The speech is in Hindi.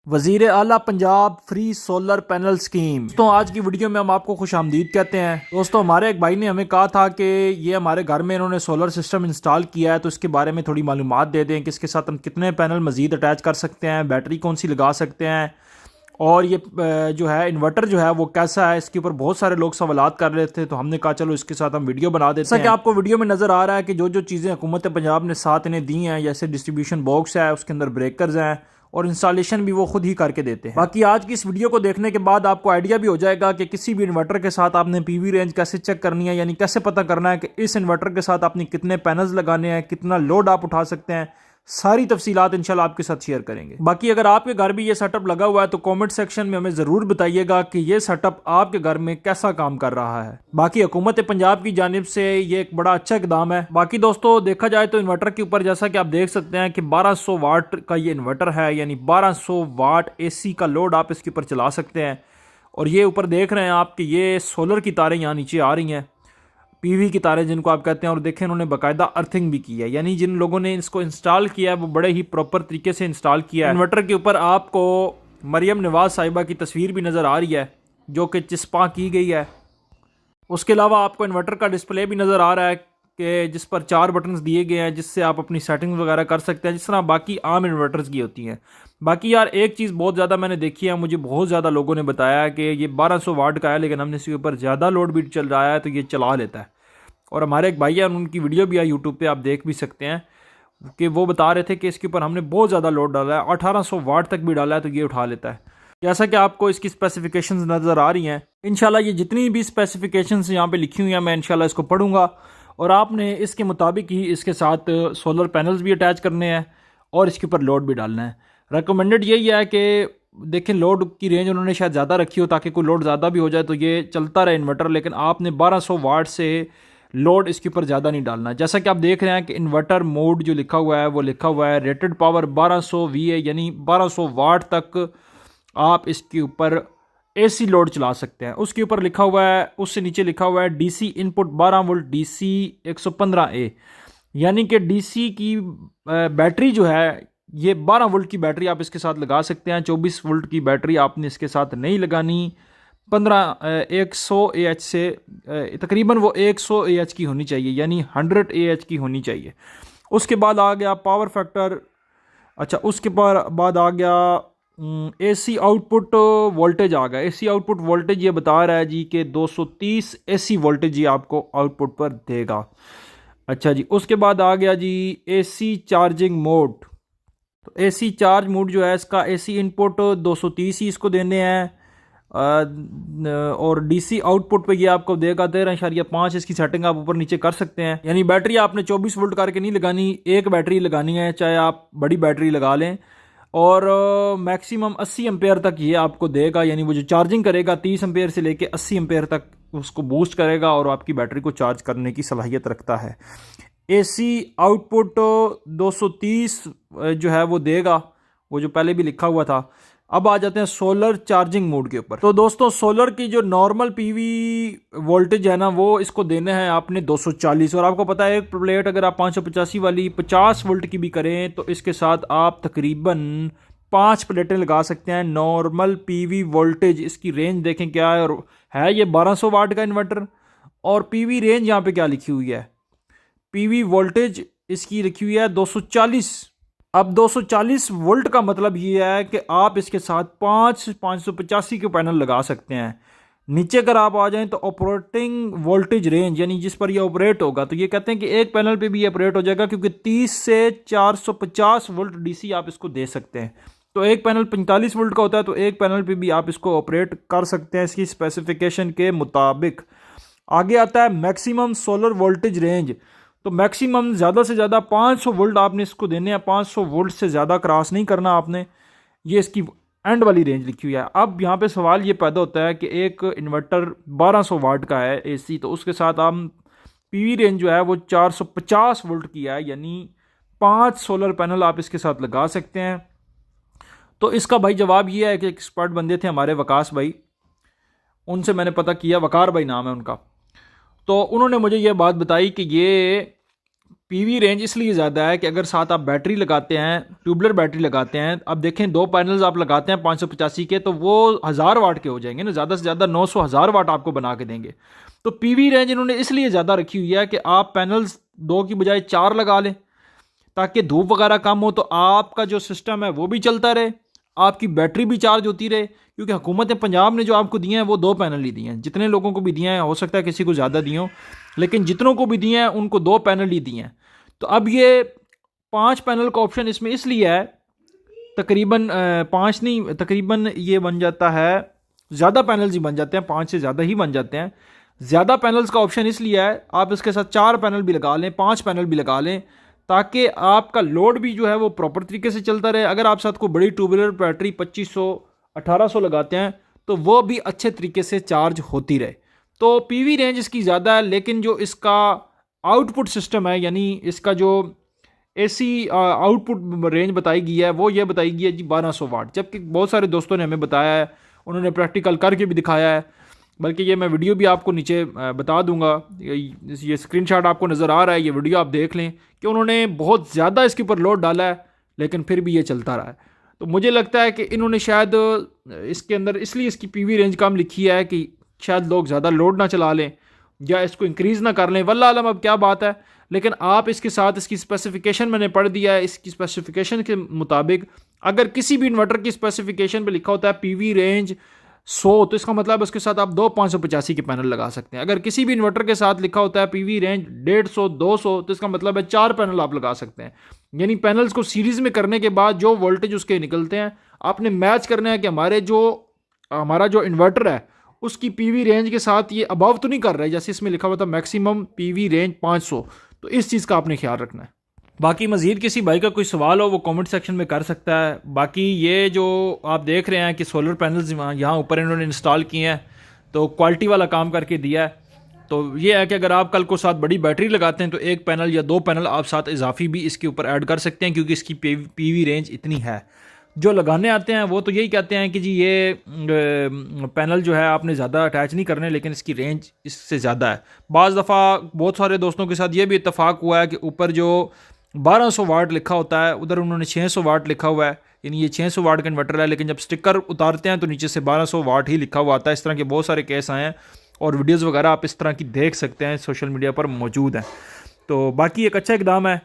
वजीर आला Punjab free solar panel scheme. दोस्तों आज की वीडियो में हम आपको खुशामदीद कहते हैं। दोस्तों हमारे एक भाई ने हमें कहा था कि ये हमारे घर में इन्होंने सोलर सिस्टम इंस्टॉल किया है, तो इसके बारे में थोड़ी मालूमात दे दें कि इसके साथ हम कितने पैनल मजीद अटैच कर सकते हैं, बैटरी कौन सी लगा सकते हैं, और ये जो है इन्वर्टर जो है वो कैसा है। इसके ऊपर बहुत सारे लोग सवालात कर रहे थे, तो हमने कहा चलो इसके साथ हम वीडियो बना देते हैं। जैसा कि आपको वीडियो में नज़र आ रहा है कि जो जो चीज़ें हुकूमत पंजाब ने साथ इन्हें दी हैं, जैसे डिस्ट्रीब्यूशन बॉक्स है, उसके अंदर ब्रेकर्स हैं और इंस्टॉलेशन भी वो खुद ही करके देते हैं। बाकी आज की इस वीडियो को देखने के बाद आपको आइडिया भी हो जाएगा कि किसी भी इन्वर्टर के साथ आपने पीवी रेंज कैसे चेक करनी है, यानी कैसे पता करना है कि इस इन्वर्टर के साथ आपने कितने पैनल्स लगाने हैं, कितना लोड आप उठा सकते हैं। सारी तफसीलात इंशाल्लाह आपके साथ शेयर करेंगे। बाकी अगर आपके घर भी ये सेटअप लगा हुआ है तो कमेंट सेक्शन में हमें ज़रूर बताइएगा कि ये सेटअप आपके घर में कैसा काम कर रहा है। बाकी हुकूमत पंजाब की जानिब से ये एक बड़ा अच्छा इकदाम है। बाकी दोस्तों देखा जाए तो इन्वर्टर के ऊपर जैसा कि आप देख सकते हैं कि 1200 वाट का ये इन्वर्टर है, यानी 1200 वाट AC का लोड आप इसके ऊपर चला सकते हैं। और ये ऊपर देख रहे हैं आप कि ये सोलर की तारें यहाँ नीचे आ रही हैं, पीवी की तारें जिनको आप कहते हैं। और देखें इन्होंने बाकायदा अर्थिंग भी की है, यानी जिन लोगों ने इसको इंस्टॉल किया है वो बड़े ही प्रॉपर तरीके से इंस्टॉल किया है। इन्वर्टर के ऊपर आपको मरियम नवाज साहिबा की तस्वीर भी नज़र आ रही है जो कि चिस्पा की गई है। उसके अलावा आपको इन्वर्टर का डिस्प्ले भी नज़र आ रहा है कि जिस पर 4 बटन्स दिए गए हैं जिससे आप अपनी सेटिंग्स वगैरह कर सकते हैं, जिस तरह बाकी आम इन्वर्टर्स की होती हैं। बाकी यार एक चीज़ बहुत ज़्यादा मैंने देखी है, मुझे बहुत ज़्यादा लोगों ने बताया कि ये 1200 वाट का है लेकिन हमने इसके ऊपर ज़्यादा लोड भी चल रहा है तो ये चला लेता है। और हमारे एक भाई हैं, उनकी वीडियो भी है यूट्यूब पे, आप देख भी सकते हैं कि वो बता रहे थे कि इसके ऊपर हमने बहुत ज़्यादा लोड डाला है, 1800 वाट तक भी डाला है तो ये उठा लेता है। जैसा कि आपको इसकी स्पेसिफिकेशंस नज़र आ रही हैं, इंशाल्लाह ये जितनी भी स्पेसिफिकेशंस यहाँ पे लिखी हुई हैं मैं इंशाल्लाह इसको पढ़ूंगा और आपने इसके मुताबिक ही इसके साथ सोलर पैनल्स भी अटैच करने हैं और इसके ऊपर लोड भी डालना है। रिकमेंडेड यही है कि देखें लोड की रेंज उन्होंने शायद ज़्यादा रखी हो ताकि कोई लोड ज़्यादा भी हो जाए तो ये चलता रहे इन्वर्टर, लेकिन आपने 1200 वाट से लोड इसके ऊपर ज़्यादा नहीं डालना। जैसा कि आप देख रहे हैं कि इन्वर्टर मोड जो लिखा हुआ है वो लिखा हुआ है रेटेड पावर 1200 VA, यानी 1200 वाट तक आप इसके ऊपर AC लोड चला सकते हैं। उसके ऊपर लिखा हुआ है, उससे नीचे लिखा हुआ है DC input 12 volt DC 115A, यानी कि DC की बैटरी जो है ये 12 वोल्ट की बैटरी आप इसके साथ लगा सकते हैं। 24 वोल्ट की बैटरी आपने इसके साथ नहीं लगानी। 100 AH से तकरीबन वो 100 AH की होनी चाहिए, यानी 100 AH की होनी चाहिए। उसके बाद आ गया पावर फैक्टर। अच्छा, उसके बाद आ गया AC आउटपुट वोल्टेज आ गया। AC आउटपुट वोल्टेज ये बता रहा है जी कि 230 AC वोल्टेज ये आपको आउटपुट पर देगा। अच्छा जी, उसके बाद आ गया जी AC चार्जिंग मोड। तो AC चार्ज मोड जो है इसका AC इनपुट 230 ही इसको देने हैं और DC आउटपुट पे ये आपको देगा 13.5। इसकी सेटिंग आप ऊपर नीचे कर सकते हैं, यानी बैटरी आपने 24 वोल्ट करके नहीं लगानी, एक बैटरी लगानी है, चाहे आप बड़ी बैटरी लगा लें। और मैक्सिमम 80 एम्पेयर तक ये आपको देगा, यानी वो जो चार्जिंग करेगा 30 एम्पेयर से लेके 80 एम्पेयर तक उसको बूस्ट करेगा और आपकी बैटरी को चार्ज करने की सलाहियत रखता है। AC आउटपुट 230 जो है वो देगा, वो जो पहले भी लिखा हुआ था। अब आ जाते हैं सोलर चार्जिंग मोड के ऊपर। तो दोस्तों सोलर की जो नॉर्मल PV वोल्टेज है ना वो इसको देने हैं आपने 240। और आपको पता है एक प्लेट अगर आप 585 वाली 50 वोल्ट की भी करें तो इसके साथ आप तकरीबन 5 प्लेटें लगा सकते हैं। नॉर्मल PV वोल्टेज इसकी रेंज देखें क्या है, और है ये 1200 वाट का इन्वर्टर। और PV रेंज यहाँ पे क्या लिखी हुई है, PV वोल्टेज इसकी लिखी हुई है 240। अब 240 वोल्ट का मतलब ये है कि आप इसके साथ 585 के पैनल लगा सकते हैं। नीचे अगर आप आ जाएं तो ऑपरेटिंग वोल्टेज रेंज, यानी जिस पर ये ऑपरेट होगा, तो ये कहते हैं कि एक पैनल पे भी ये ऑपरेट हो जाएगा क्योंकि 30 से 450 वोल्ट DC आप इसको दे सकते हैं। तो एक पैनल 45 वोल्ट का होता है तो एक पैनल पे भी आप इसको ऑपरेट कर सकते हैं इसकी स्पेसिफिकेशन के मुताबिक। आगे आता है मैक्सिमम सोलर वोल्टेज रेंज। तो मैक्सिमम ज़्यादा से ज़्यादा 500 वोल्ट आपने इसको देने हैं, 500 वोल्ट से ज़्यादा क्रॉस नहीं करना आपने। ये इसकी एंड वाली रेंज लिखी हुई है। अब यहाँ पे सवाल ये पैदा होता है कि एक इन्वर्टर 1200 वाट का है AC, तो उसके साथ हम PV रेंज जो है वो 450 वोल्ट की है, यानी 5 सोलर पैनल आप इसके साथ लगा सकते हैं। तो इसका भाई जवाब ये है कि एक्सपर्ट बंदे थे हमारे वकास भाई, उनसे मैंने पता किया, वकार भाई नाम है उनका। तो उन्होंने मुझे ये बात बताई कि ये पीवी रेंज इसलिए ज़्यादा है कि अगर साथ आप बैटरी लगाते हैं, ट्यूबलर बैटरी लगाते हैं, अब देखें 2 पैनल्स आप लगाते हैं 585 के, तो वो 1000 वाट के हो जाएंगे ना, ज़्यादा से ज़्यादा 900 1000 वाट आपको बना के देंगे। तो पीवी रेंज इन्होंने इसलिए ज़्यादा रखी हुई है कि आप पैनल्स 2 की बजाय 4 लगा लें, ताकि धूप वगैरह कम हो, तो आपका जो सिस्टम है वो भी चलता रहे, आपकी बैटरी भी चार्ज होती रहे। क्योंकि हुकूमत पंजाब ने जो आपको दिए हैं वो 2 पैनल ही दिए हैं, जितने लोगों को भी दिए हैं, हो सकता है किसी को ज़्यादा दिए हो, लेकिन जितनों को भी दिए हैं उनको 2 पैनल ही दिए हैं। तो अब ये 5 पैनल का ऑप्शन इसमें इसलिए है, तकरीबन 5 नहीं, तकरीबन ये बन जाता है, ज़्यादा पैनल्स ही बन जाते हैं, 5 से ज़्यादा ही बन जाते हैं। ज़्यादा पैनल्स का ऑप्शन इसलिए है, आप इसके साथ 4 पैनल भी लगा लें, 5 पैनल भी लगा लें, ताकि आपका लोड भी जो है वो प्रॉपर तरीके से चलता रहे। अगर आप साथ को बड़ी ट्यूबुलर बैटरी 2500 1800 लगाते हैं तो वो भी अच्छे तरीके से चार्ज होती रहे। तो पीवी रेंज इसकी ज़्यादा है, लेकिन जो इसका आउटपुट सिस्टम है, यानी इसका जो एसी आउटपुट रेंज बताई गई है वो ये बताई गई है जी 1200 वाट, जबकि बहुत सारे दोस्तों ने हमें बताया है, उन्होंने प्रैक्टिकल करके भी दिखाया है, बल्कि ये मैं वीडियो भी आपको नीचे बता दूंगा, ये स्क्रीनशॉट आपको नज़र आ रहा है, ये वीडियो आप देख लें कि उन्होंने बहुत ज़्यादा इसके ऊपर लोड डाला है, लेकिन फिर भी ये चलता रहा है। तो मुझे लगता है कि इन्होंने शायद इसके अंदर इसलिए इसकी पीवी रेंज कम लिखी है कि शायद लोग ज़्यादा लोड ना चला लें या इसको इंक्रीज़ ना कर लें, वल्लाह आलम अब क्या बात है। लेकिन आप इसके साथ इसकी स्पेसिफिकेशन मैंने पढ़ दिया है, इसकी स्पेसिफिकेशन के मुताबिक अगर किसी भी इन्वर्टर की स्पेसिफिकेशन पे लिखा होता है पीवी रेंज 100, तो इसका मतलब उसके साथ आप 2 585 के पैनल लगा सकते हैं। अगर किसी भी इन्वर्टर के साथ लिखा होता है पीवी रेंज 150 200, तो इसका मतलब है 4 पैनल आप लगा सकते हैं। यानी पैनल्स को सीरीज में करने के बाद जो वोल्टेज उसके निकलते हैं, आपने मैच करना है कि हमारा जो इन्वर्टर है उसकी पीवी रेंज के साथ ये अबव तो नहीं कर रहा है, जैसे इसमें लिखा हुआ था मैक्सिमम पीवी रेंज 500, तो इस चीज़ का आपने ख्याल रखना है। बाकी मज़ीद किसी भाई का कोई सवाल हो वो कमेंट सेक्शन में कर सकता है। बाकी ये जो आप देख रहे हैं कि सोलर पैनल्स यहाँ ऊपर इन्होंने इंस्टॉल किए हैं, तो क्वालिटी वाला काम करके दिया है। तो ये है कि अगर आप कल को साथ बड़ी बैटरी लगाते हैं तो 1 पैनल या 2 पैनल आप साथ इजाफी भी इसके ऊपर ऐड कर सकते हैं, क्योंकि इसकी पीवी रेंज इतनी है। जो लगाने आते हैं वो तो यही कहते हैं कि जी ये पैनल जो है आपने ज़्यादा अटैच नहीं करने, लेकिन इसकी रेंज इससे ज़्यादा है। बाज़ दफ़ा बहुत सारे दोस्तों के साथ ये भी इत्तफाक हुआ है कि ऊपर जो 1200 वाट लिखा होता है उधर उन्होंने 600 वाट लिखा हुआ है, यानी ये 600 वाट का इन्वर्टर है, लेकिन जब स्टिकर उतारते हैं तो नीचे से 1200 वाट ही लिखा हुआ आता है। इस तरह के बहुत सारे केस आए हैं और वीडियोज़ वगैरह आप इस तरह की देख सकते हैं, सोशल मीडिया पर मौजूद हैं। तो बाकी एक अच्छा इकदाम है।